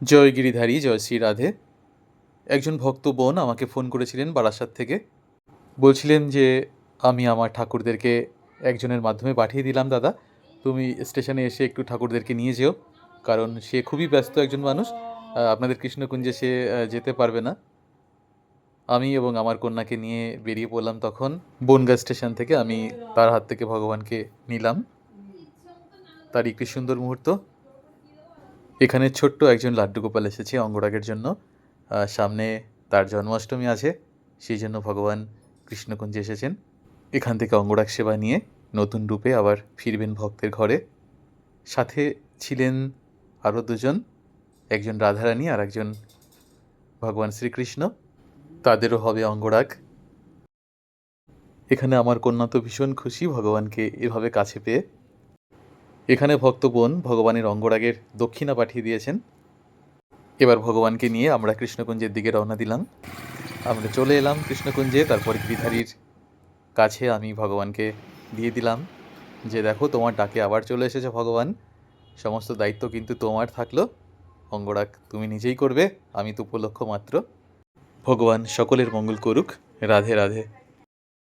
জয় গিরিধারী, জয় শ্রী রাধে। একজন ভক্ত বোন আমাকে ফোন করেছিলেন বারাসাত থেকে। বলছিলেন যে আমি আমার ঠাকুরদেরকে একজনের মাধ্যমে পাঠিয়ে দিলাম দাদা, তুমি স্টেশনে এসে একটু ঠাকুরদেরকে নিয়ে যেও, কারণ সে খুবই ব্যস্ত একজন মানুষ, আপনাদের কৃষ্ণকুঞ্জে সে যেতে পারবে না। আমি এবং আমার কন্যাকে নিয়ে বেরিয়ে পড়লাম তখন বনগাঁ স্টেশন থেকে। আমি তার হাত থেকে ভগবানকে নিলাম। তার একটি সুন্দর মুহূর্ত। এখানে ছোট্ট একজন লাড্ডু গোপাল এসেছে অঙ্গরাগের জন্য। সামনে তার জন্মাষ্টমী আছে, সেই জন্য ভগবান কৃষ্ণকুঞ্জে এসেছেন। এখান থেকে অঙ্গরাগ সেবা নিয়ে নতুন রূপে আবার ফিরবেন ভক্তের ঘরে। সাথে ছিলেন আরও দুজন, একজন রাধারানী আর একজন ভগবান শ্রীকৃষ্ণ। তাদেরও হবে অঙ্গরাগ। এখানে আমার কন্যা তো ভীষণ খুশি ভগবানকে এভাবে কাছে পেয়ে। এখানে ভক্ত বোন ভগবানের অঙ্গরাগের দক্ষিণা পাঠিয়ে দিয়েছেন। এবার ভগবানকে নিয়ে আমরা কৃষ্ণকুঞ্জের দিকে রওনা দিলাম। আমরা চলে এলাম কৃষ্ণকুঞ্জে। তারপর গিরিধারীর কাছে আমি ভগবানকে দিয়ে দিলাম যে দেখো, তোমার ডাকে আবার চলে এসেছে ভগবান, সমস্ত দায়িত্ব কিন্তু তোমার থাকলো, অঙ্গরাগ তুমি নিজেই করবে, আমি তো উপলক্ষ মাত্র। ভগবান সকলের মঙ্গল করুক। রাধে রাধে।